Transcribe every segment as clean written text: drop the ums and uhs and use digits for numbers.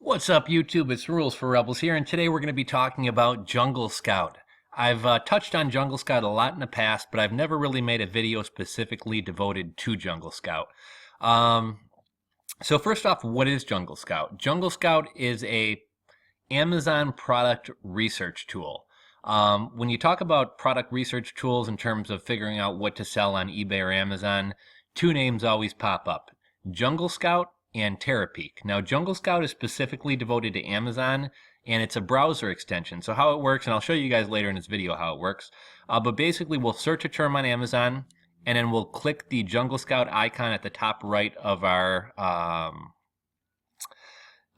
What's up, YouTube? It's Rules for Rebels here, and today we're going to be talking about Junglescout. I've touched on Junglescout a lot in the past, but I've never really made a video specifically devoted to Junglescout. Um, so first off, what is Junglescout? Junglescout is a Amazon product research tool. When you talk about product research tools in terms of figuring out what to sell on eBay or Amazon, two names always pop up: Junglescout and Terapeak. Now, Junglescout is specifically devoted to Amazon, and it's a browser extension. So how it works, and I'll show you guys later in this video how it works, but basically we'll search a term on Amazon, and then we'll click the Junglescout icon at the top right of our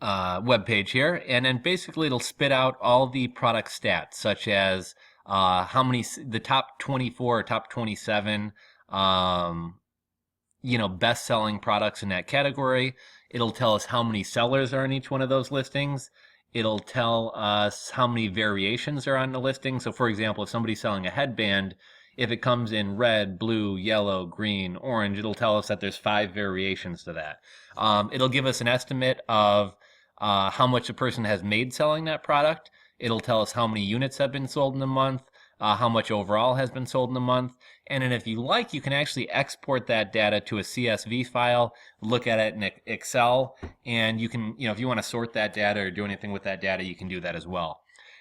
web page here, and then basically it'll spit out all the product stats, such as how many, the top 24 or top 27 best-selling products in that category. It'll tell us how many sellers are in each one of those listings. It'll tell us how many variations are on the listing. So for example, if somebody's selling a headband, if it comes in red, blue, yellow, green, orange, it'll tell us that there's 5 variations to that. It'll give us an estimate of how much a person has made selling that product. It'll tell us how many units have been sold in a month, how much overall has been sold in a month. And then if you like, you can actually export that data to a CSV file, look at it in Excel, and you can, if you want to sort that data or do anything with that data, you can do that as well.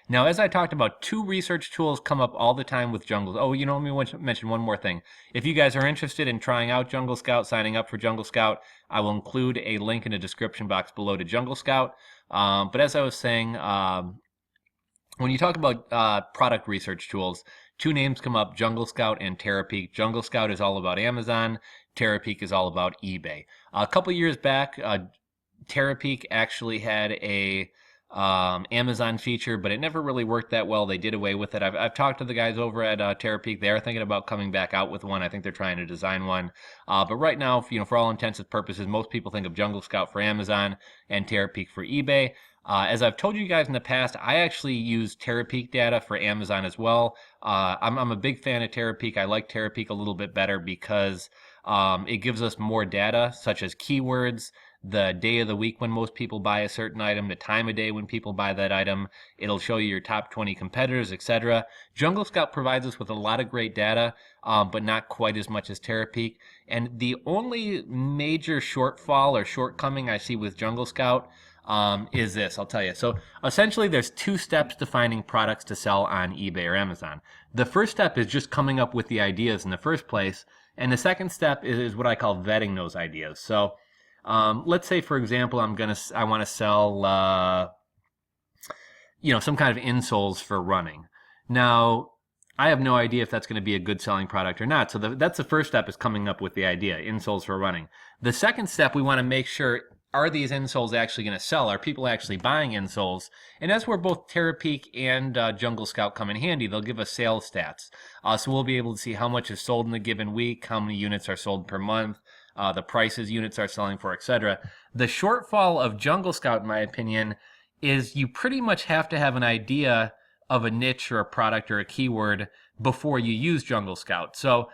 Now, as I talked about, 2 research tools come up all the time with Jungles. Oh, let me mention one more thing. If you guys are interested in trying out Junglescout, signing up for Junglescout, I will include a link in the description box below to Junglescout. But as I was saying, when you talk about product research tools, 2 names come up: Junglescout and Terapeak. Junglescout is all about Amazon. Terapeak is all about eBay. A couple years back, Terapeak actually had a Amazon feature, but it never really worked that well. They did away with it. I've talked to the guys over at Terapeak. They are thinking about coming back out with one. I think they're trying to design one. But right now, for all intents and purposes, most people think of Junglescout for Amazon and Terapeak for eBay. As I've told you guys in the past, I actually use Terapeak data for Amazon as well. I'm a big fan of Terapeak. I like Terapeak a little bit better because it gives us more data, such as keywords, the day of the week when most people buy a certain item, the time of day when people buy that item. It'll show you your top 20 competitors, etc. Junglescout provides us with a lot of great data, but not quite as much as Terapeak. And the only major shortfall or shortcoming I see with Junglescout is this. I'll tell you. So essentially, there's 2 steps to finding products to sell on eBay or Amazon. The first step is just coming up with the ideas in the first place, and the second step is what I call vetting those ideas. So let's say, for example, I want to sell some kind of insoles for running. Now, I have no idea if that's going to be a good selling product or not. So that's the first step, is coming up with the idea: insoles for running. The second step, we want to make sure, are these insoles actually going to sell? Are people actually buying insoles? And that's where both Terapeak and Junglescout come in handy. They'll give us sales stats. So we'll be able to see how much is sold in a given week, how many units are sold per month, the prices units are selling for, etc. The shortfall of Junglescout, in my opinion, is you pretty much have to have an idea of a niche or a product or a keyword before you use Junglescout. So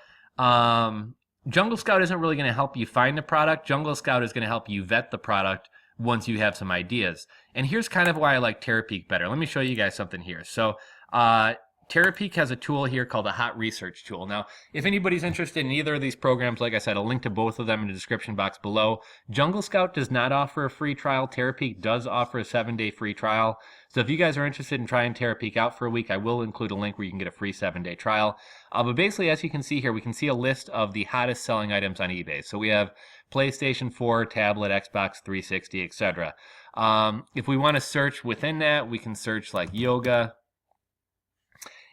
Junglescout isn't really going to help you find the product. Junglescout is going to help you vet the product once you have some ideas. And here's kind of why I like Terapeak better. Let me show you guys something here. So Terapeak has a tool here called a hot research tool. Now, if anybody's interested in either of these programs, like I said, I'll link to both of them in the description box below. Junglescout does not offer a free trial. Terapeak does offer a 7-day free trial. So if you guys are interested in trying Terapeak out for a week, I will include a link where you can get a free 7-day trial. But basically, as you can see here, we can see a list of the hottest selling items on eBay. So we have PlayStation 4, tablet, Xbox 360, etc. If we want to search within that, we can search like yoga.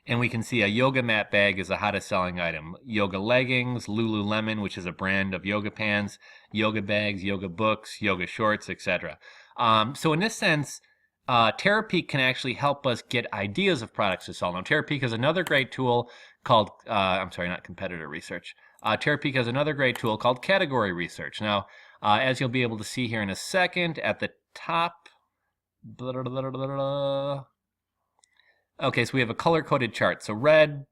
And we can see a yoga mat bag is the hottest selling item. Yoga leggings, Lululemon, which is a brand of yoga pants, yoga bags, yoga books, yoga shorts, etc. So in this sense, Terapeak can actually help us get ideas of products to sell. Now, Terapeak has another great tool called, not competitor research. Terapeak has another great tool called category research. Now, as you'll be able to see here in a second, at the top, okay, so we have a color-coded chart. So red,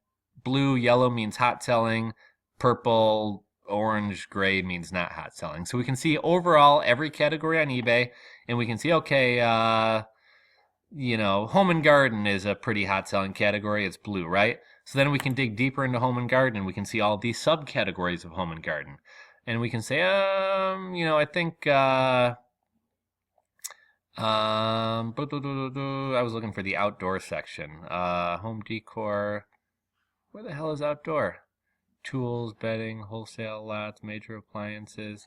blue, yellow means hot selling. Purple, orange gray means not hot selling. So we can see overall every category on eBay, and we can see, okay, you know, home and garden is a pretty hot selling category. It's blue, right? So then we can dig deeper into home and garden, and we can see all these subcategories of home and garden. And we can say, you know, I think, I was looking for the outdoor section. Home decor. Where the hell is outdoor? Tools, bedding, wholesale lots, major appliances.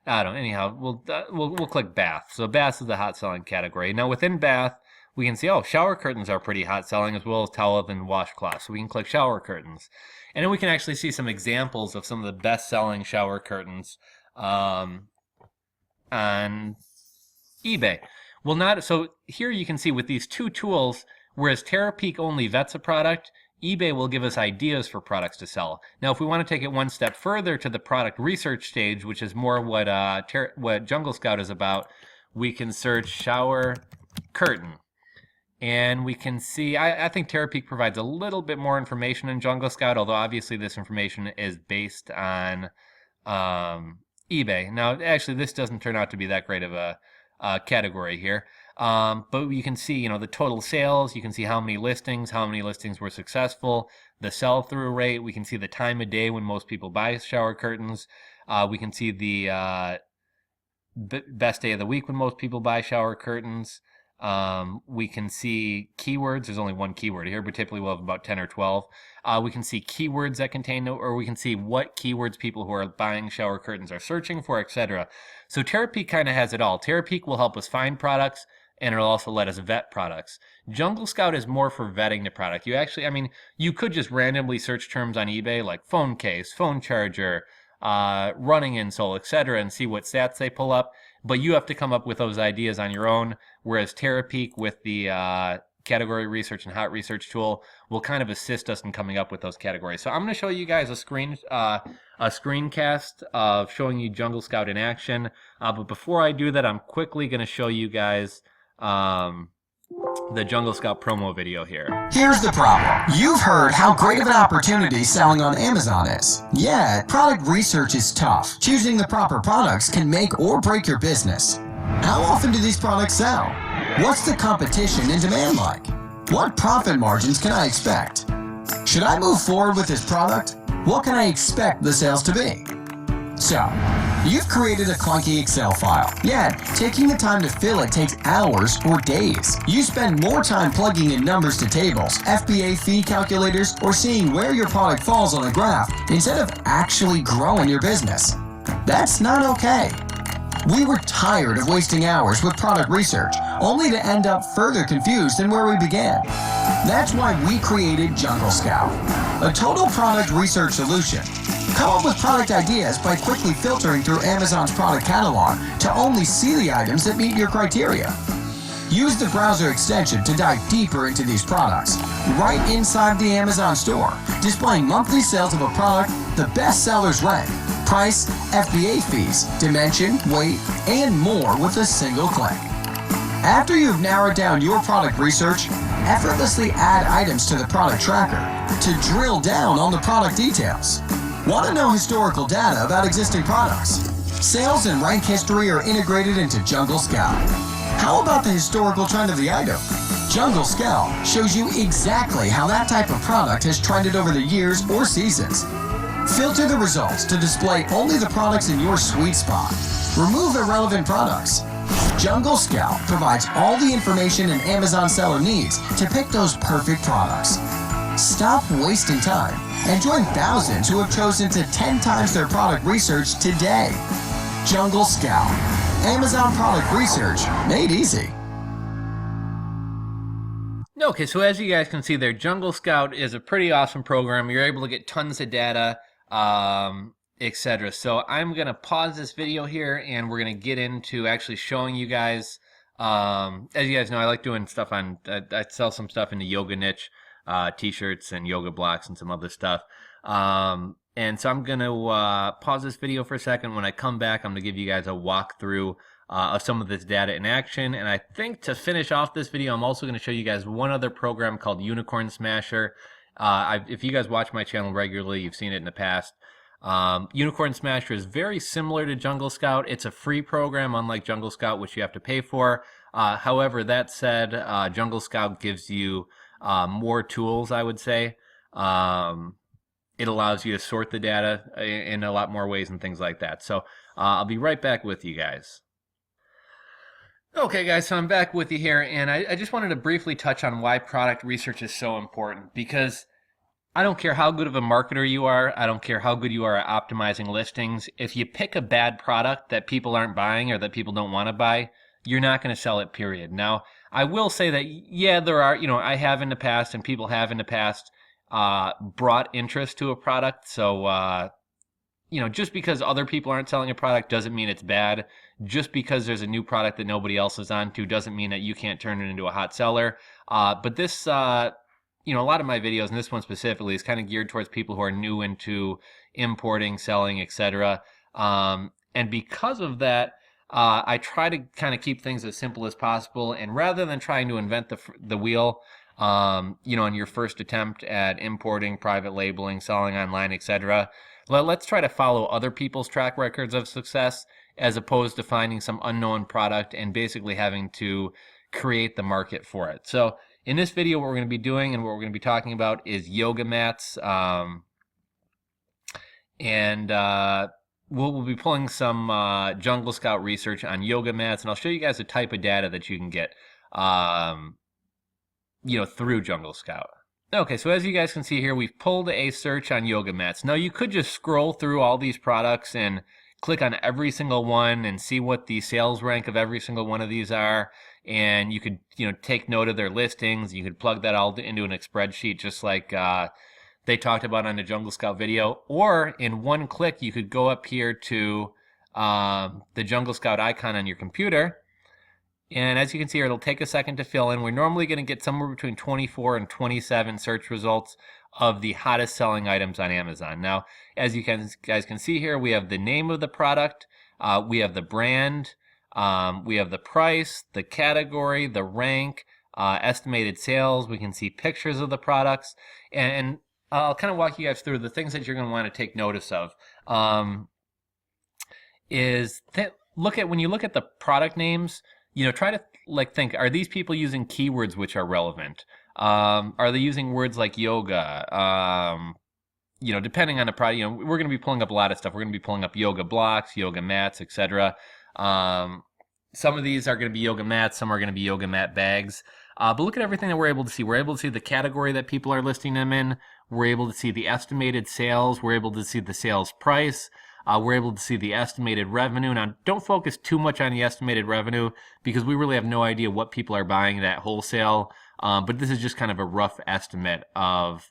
I don't know. Anyhow, we'll click bath. So bath is the hot selling category. Now within bath, we can see, oh, shower curtains are pretty hot selling, as well as towels and washcloths. So we can click shower curtains. And then we can actually see some examples of some of the best selling shower curtains on eBay. Well, so here you can see with these two tools, whereas Terapeak only vets a product, eBay will give us ideas for products to sell. Now, if we want to take it one step further to the product research stage, which is more what Junglescout is about, we can search shower curtain. And we can see, I think Terapeak provides a little bit more information in Junglescout, although obviously this information is based on eBay. Now, actually, this doesn't turn out to be that great of a category here. But you can see, you know, the total sales. You can see how many listings were successful, the sell-through rate. We can see the time of day when most people buy shower curtains. We can see the best day of the week when most people buy shower curtains. We can see keywords. There's only one keyword here, but typically we'll have about 10 or 12. We can see keywords that contain, or we can see what keywords people who are buying shower curtains are searching for, etc. So Terapeak kind of has it all. Terapeak will help us find products, and it'll also let us vet products. Junglescout is more for vetting the product. You actually, I mean, you could just randomly search terms on eBay like phone case, phone charger, running insole, etc., and see what stats they pull up. But you have to come up with those ideas on your own, whereas Terapeak with the category research and hot research tool will kind of assist us in coming up with those categories. So I'm going to show you guys a screencast of showing you Junglescout in action. But before I do that, I'm quickly going to show you guys the Junglescout promo video here. Here's the problem. You've heard how great of an opportunity selling on Amazon is. Yet, product research is tough. Choosing the proper products can make or break your business. How often do these products sell? What's the competition and demand like? What profit margins can I expect? Should I move forward with this product? What can I expect the sales to be? So, you've created a clunky Excel file, yet taking the time to fill it takes hours or days. You spend more time plugging in numbers to tables, FBA fee calculators, or seeing where your product falls on a graph instead of actually growing your business. That's not okay. We were tired of wasting hours with product research, only to end up further confused than where we began. That's why we created Junglescout, a total product research solution. Come up with product ideas by quickly filtering through Amazon's product catalog to only see the items that meet your criteria. Use the browser extension to dive deeper into these products, right inside the Amazon store, displaying monthly sales of a product, the best sellers rank, price, FBA fees, dimension, weight, and more with a single click. After you've narrowed down your product research, effortlessly add items to the product tracker to drill down on the product details. Want to know historical data about existing products? Sales and rank history are integrated into Junglescout. How about the historical trend of the item? Junglescout shows you exactly how that type of product has trended over the years or seasons. Filter the results to display only the products in your sweet spot. Remove irrelevant products. Junglescout provides all the information an Amazon seller needs to pick those perfect products. Stop wasting time and join thousands who have chosen to 10 times their product research today. Junglescout, Amazon product research made easy. Okay, so as you guys can see there, Junglescout is a pretty awesome program. You're able to get tons of data, etc. So I'm going to pause this video here, and we're going to get into actually showing you guys. As you guys know, I like doing stuff on, I sell some stuff in the yoga niche, t-shirts and yoga blocks and some other stuff. And so I'm going to pause this video for a second. When I come back, I'm going to give you guys a walkthrough of some of this data in action. And I think to finish off this video, I'm also going to show you guys one other program called Unicorn Smasher. If you guys watch my channel regularly, you've seen it in the past. Unicorn Smasher is very similar to Junglescout. It's a free program, unlike Junglescout, which you have to pay for. However, that said, Junglescout gives you more tools, I would say. It allows you to sort the data in a lot more ways and things like that. So I'll be right back with you guys. Okay, guys, so I'm back with you here, and I just wanted to briefly touch on why product research is so important, because I don't care how good of a marketer you are. I don't care how good you are at optimizing listings. If you pick a bad product that people aren't buying or that people don't want to buy, you're not going to sell it, period. Now, I will say that, yeah, there are, I have in the past and people have in the past brought interest to a product. So, just because other people aren't selling a product doesn't mean it's bad. Just because there's a new product that nobody else is onto doesn't mean that you can't turn it into a hot seller. But this, a lot of my videos, and this one specifically, is kind of geared towards people who are new into importing, selling, etc. And because of that, I try to kind of keep things as simple as possible. And rather than trying to invent the wheel, in your first attempt at importing, private labeling, selling online, etc., let's try to follow other people's track records of success as opposed to finding some unknown product and basically having to create the market for it. So in this video, what we're going to be doing and what we're going to be talking about is yoga mats. We'll be pulling some Junglescout research on yoga mats, and I'll show you guys the type of data that you can get, through Junglescout. Okay, so as you guys can see here, we've pulled a search on yoga mats. Now, you could just scroll through all these products and click on every single one and see what the sales rank of every single one of these are. And you could, take note of their listings. You could plug that all into an spreadsheet, just like they talked about on the Junglescout video. Or in one click, you could go up here to the Junglescout icon on your computer. And as you can see here, it'll take a second to fill in. We're normally going to get somewhere between 24 and 27 search results of the hottest selling items on Amazon. Now, as you guys can see here, we have the name of the product, we have the brand, we have the price, the category, the rank, estimated sales. We can see pictures of the products, and I'll kind of walk you guys through the things that you're going to want to take notice of. When you look at the product names, try to think, are these people using keywords which are relevant? Are they using words like yoga? Depending on the product, we're going to be pulling up a lot of stuff. We're going to be pulling up yoga blocks, yoga mats, etc. Some of these are going to be yoga mats. Some are going to be yoga mat bags. But look at everything that we're able to see. We're able to see the category that people are listing them in. We're able to see the estimated sales. We're able to see the sales price. We're able to see the estimated revenue. Now, don't focus too much on the estimated revenue because we really have no idea what people are buying at wholesale. But this is just kind of a rough estimate of,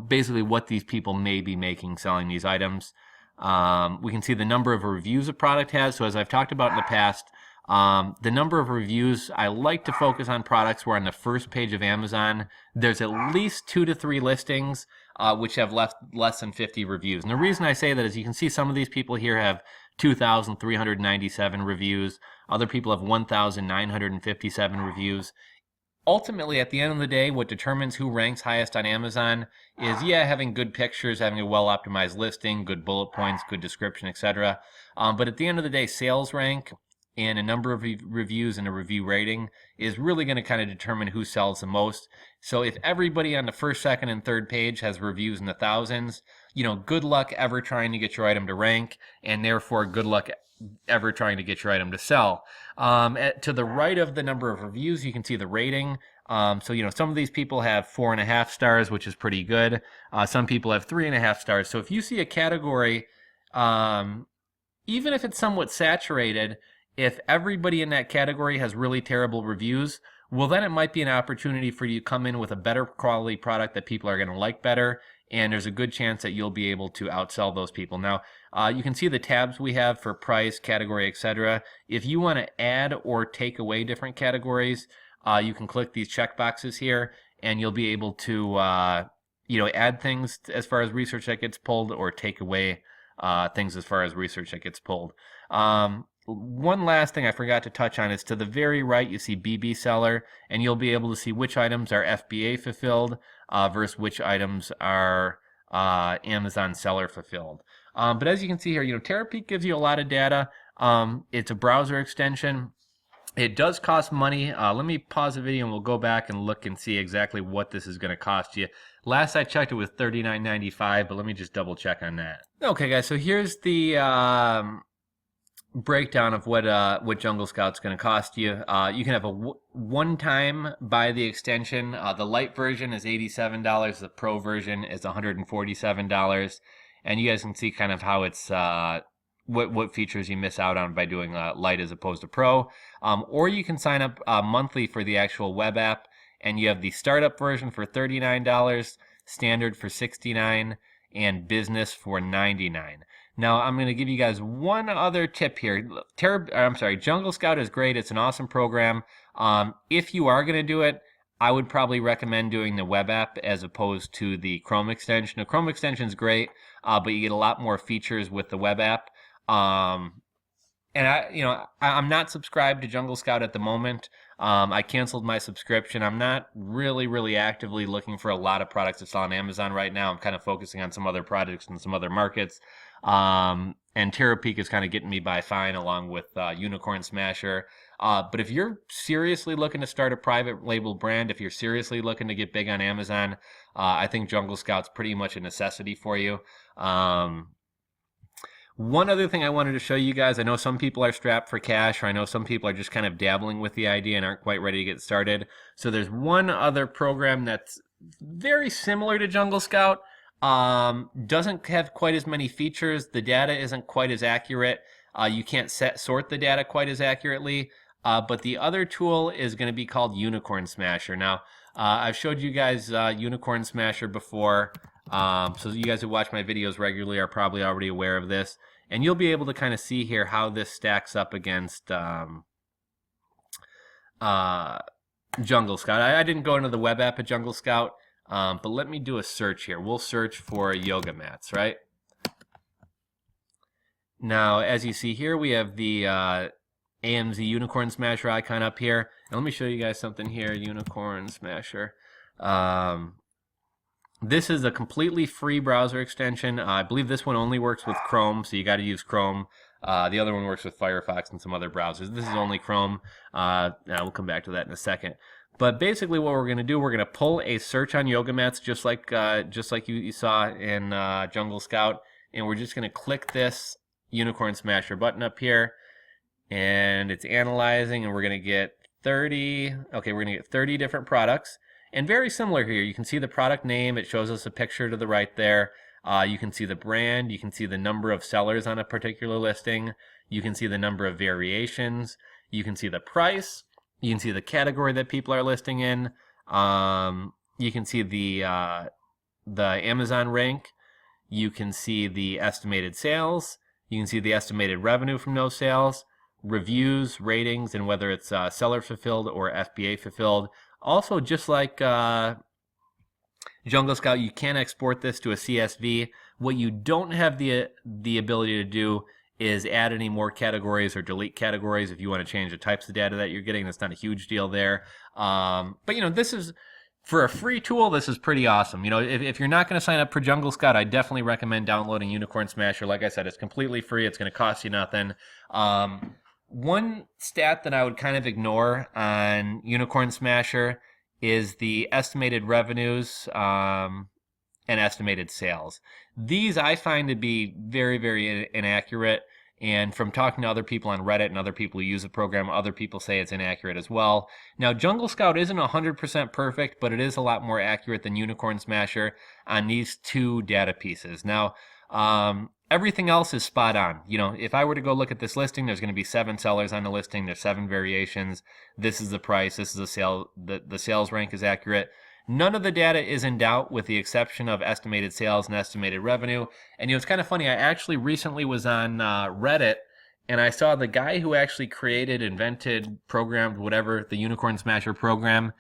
basically what these people may be making selling these items. We can see the number of reviews a product has. So as I've talked about in the past, the number of reviews, I like to focus on products where on the first page of Amazon, there's at least 2 to 3 listings which have less than 50 reviews. And the reason I say that is you can see some of these people here have 2,397 reviews. Other people have 1,957 reviews. Ultimately, at the end of the day, what determines who ranks highest on Amazon is, having good pictures, having a well-optimized listing, good bullet points, good description, etc. But at the end of the day, sales rank and a number of reviews and a review rating is really going to kind of determine who sells the most. So if everybody on the first, second, and third page has reviews in the thousands, good luck ever trying to get your item to rank, and therefore good luck ever trying to get your item to sell. To the right of the number of reviews, you can see the rating. So, some of these people have 4.5 stars, which is pretty good. Some people have 3.5 stars. So if you see a category, even if it's somewhat saturated, if everybody in that category has really terrible reviews, well, then it might be an opportunity for you to come in with a better quality product that people are going to like better, and there's a good chance that you'll be able to outsell those people. Now, you can see the tabs we have for price, category, etc. If you want to add or take away different categories, you can click these check boxes here, and you'll be able to add things as far as research that gets pulled, or take away things as far as research that gets pulled. One last thing I forgot to touch on is to the very right, you see BB seller, and you'll be able to see which items are FBA fulfilled versus which items are Amazon seller fulfilled. But as you can see here, Terapeak gives you a lot of data. It's a browser extension. It does cost money. Let me pause the video and we'll go back and look and see exactly what this is going to cost you. Last I checked, it was $39.95, but let me just double check on that. Okay, guys, so here's the breakdown of what Junglescout's going to cost you. You can have a one-time buy the extension. The light version is $87. The pro version is $147. And you guys can see kind of how it's what features you miss out on by doing light as opposed to pro. Or you can sign up monthly for the actual web app, and you have the startup version for $39, standard for $69, and business for $99. Now, I'm going to give you guys one other tip here. Junglescout is great. It's an awesome program. If you are going to do it, I would probably recommend doing the web app as opposed to the Chrome extension. The Chrome extension is great, but you get a lot more features with the web app. And I'm not subscribed to Junglescout at the moment. I canceled my subscription. I'm not really actively looking for a lot of products to sell on Amazon right now. I'm kind of focusing on some other products in some other markets. And Terapeak is kind of getting me by fine, along with Unicorn Smasher. But if you're seriously looking to start a private label brand, if you're seriously looking to get big on Amazon, I think Junglescout's pretty much a necessity for you. One other thing I wanted to show you guys, I know some people are strapped for cash, or I know some people are just kind of dabbling with the idea and aren't quite ready to get started. So there's one other program that's very similar to Junglescout. Doesn't have quite as many features. The data isn't quite as accurate. You can't sort the data quite as accurately. But the other tool is going to be called Unicorn Smasher. Now, I've showed you guys Unicorn Smasher before. So you guys who watch my videos regularly are probably already aware of this. And you'll be able to kind of see here how this stacks up against Junglescout. I didn't go into the web app at Junglescout, but let me do a search here. We'll search for yoga mats, right? Now, as you see here, we have the AMZ Unicorn Smasher icon up here. And let me show you guys something here, Unicorn Smasher. This is a completely free browser extension. I believe this one only works with Chrome, so you got to use Chrome. The other one works with Firefox and some other browsers. This is only Chrome. We'll come back to that in a second. But basically what we're going to do, we're going to pull a search on yoga mats just like you saw in Junglescout. And we're just going to click this Unicorn Smasher button up here. And it's analyzing, and we're going to get 30 different products. And very similar here, you can see the product name. It shows us a picture to the right there. You can see the brand. You can see the number of sellers on a particular listing. You can see the number of variations. You can see the price. You can see the category that people are listing in. You can see the Amazon rank. You can see the estimated sales. You can see the estimated revenue from those sales, reviews, ratings, and whether it's seller fulfilled or FBA fulfilled. Also, just like Junglescout, you can export this to a CSV. What you don't have the ability to do is add any more categories or delete categories if you want to change the types of data that you're getting. That's not a huge deal there. But this is, for a free tool, this is pretty awesome. If you're not going to sign up for Junglescout, I definitely recommend downloading Unicorn Smasher. Like I said, it's completely free. It's going to cost you nothing. One stat that I would kind of ignore on Unicorn Smasher is the estimated revenues and estimated sales. These I find to be very inaccurate, and from talking to other people on Reddit and other people who use the program, other people say it's inaccurate as well. Now, Junglescout isn't 100% perfect, but it is a lot more accurate than Unicorn Smasher on these two data pieces. Now, everything else is spot on. If I were to go look at this listing, there's going to be 7 sellers on the listing. There's 7 variations. This is the price. This is the sale. The sales rank is accurate. None of the data is in doubt, with the exception of estimated sales and estimated revenue. And it's kind of funny. I actually recently was on Reddit, and I saw the guy who actually created, invented, programmed, whatever, the Unicorn Smasher program.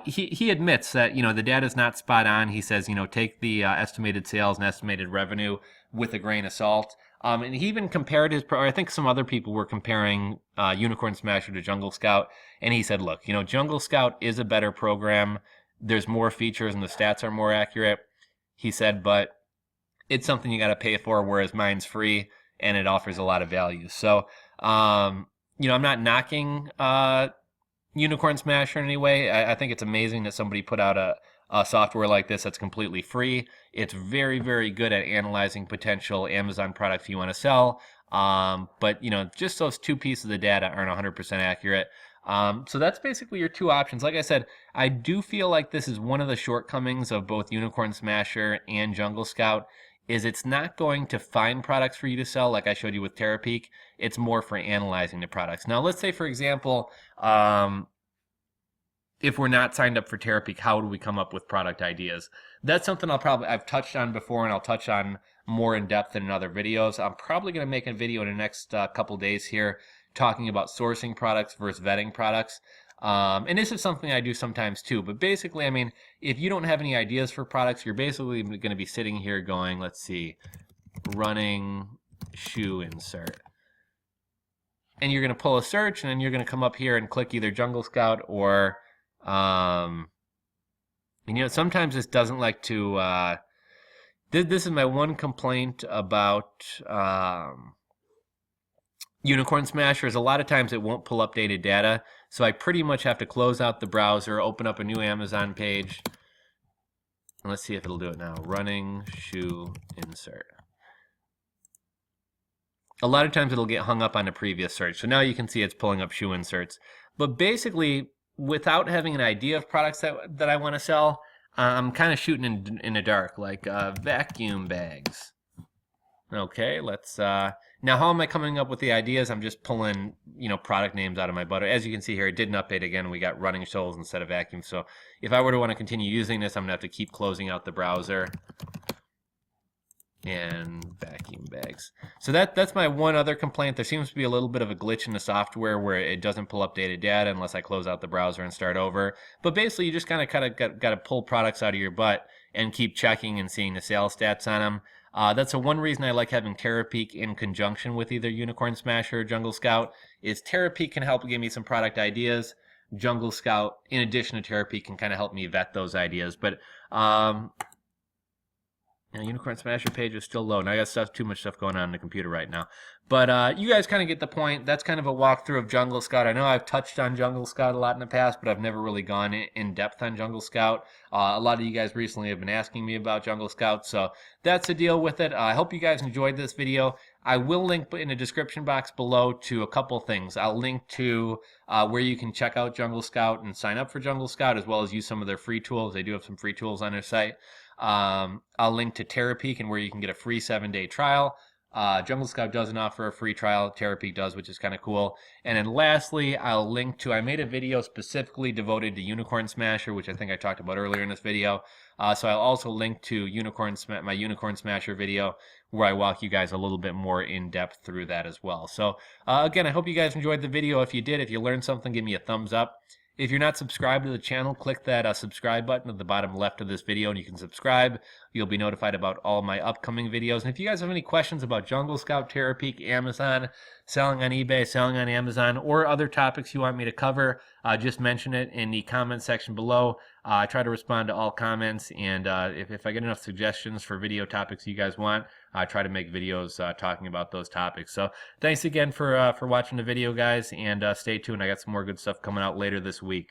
He admits that the data is not spot on. He says take the estimated sales and estimated revenue with a grain of salt. And he even compared I think some other people were comparing Unicorn Smasher to Junglescout, and he said, look, Junglescout is a better program. There's more features and the stats are more accurate. He said, but it's something you got to pay for, whereas mine's free and it offers a lot of value. So, I'm not knocking Unicorn Smasher in any way. I think it's amazing that somebody put out a software like this that's completely free. It's very, very good at analyzing potential Amazon products you want to sell. But just those two pieces of data aren't 100% accurate. So that's basically your two options. Like I said, I do feel like this is one of the shortcomings of both Unicorn Smasher and Junglescout, is it's not going to find products for you to sell like I showed you with Terapeak. It's more for analyzing the products. Now, let's say, for example, if we're not signed up for Terapeak, how do we come up with product ideas? That's something I've touched on before, and I'll touch on more in depth in other videos. I'm probably going to make a video in the next couple days here talking about sourcing products versus vetting products. And this is something I do sometimes too. But basically, I mean, if you don't have any ideas for products, you're basically going to be sitting here going, let's see, running shoe insert. And you're going to pull a search, and then you're going to come up here and click either Junglescout or, sometimes this doesn't like to, this is my one complaint about Unicorn Smasher, is a lot of times it won't pull updated data. So I pretty much have to close out the browser, open up a new Amazon page. And let's see if it'll do it now. Running shoe insert. A lot of times it'll get hung up on the previous search. So now you can see it's pulling up shoe inserts. But basically, without having an idea of products that I want to sell, I'm kind of shooting in the dark, like vacuum bags. Okay, let's... Now, how am I coming up with the ideas? I'm just pulling, product names out of my butt. As you can see here, it didn't update again. We got running soles instead of vacuum. So if I were to want to continue using this, I'm going to have to keep closing out the browser. And vacuum bags. So that's my one other complaint. There seems to be a little bit of a glitch in the software where it doesn't pull updated data unless I close out the browser and start over. But basically, you just kind of got to pull products out of your butt and keep checking and seeing the sales stats on them. That's the one reason I like having Terapeak in conjunction with either Unicorn Smasher or Junglescout, is Terapeak can help give me some product ideas. Junglescout, in addition to Terapeak, can kind of help me vet those ideas. But Unicorn Smasher page is still low. Now I got too much stuff going on the computer right now. But you guys kind of get the point. That's kind of a walkthrough of Junglescout. I know I've touched on Junglescout a lot in the past, but I've never really gone in depth on Junglescout. A lot of you guys recently have been asking me about Junglescout, so that's the deal with it. I hope you guys enjoyed this video. I will link in the description box below to a couple things. I'll link to where you can check out Junglescout and sign up for Junglescout, as well as use some of their free tools. They do have some free tools on their site. I'll link to Terapeak and where you can get a free 7-day trial. Junglescout doesn't offer a free trial. Terapeak does, which is kind of cool. And then lastly, I'll link to, I made a video specifically devoted to Unicorn Smasher, which I think I talked about earlier in this video. So I'll also link to my Unicorn Smasher video, where I walk you guys a little bit more in depth through that as well. So again, I hope you guys enjoyed the video. If you did, if you learned something, give me a thumbs up. If you're not subscribed to the channel, click that subscribe button at the bottom left of this video and you can subscribe. You'll be notified about all my upcoming videos. And if you guys have any questions about Junglescout, Terapeak, Amazon, selling on eBay, selling on Amazon, or other topics you want me to cover, just mention it in the comment section below. I try to respond to all comments, and if I get enough suggestions for video topics you guys want, I try to make videos talking about those topics. So thanks again for watching the video, guys, and stay tuned. I got some more good stuff coming out later this week.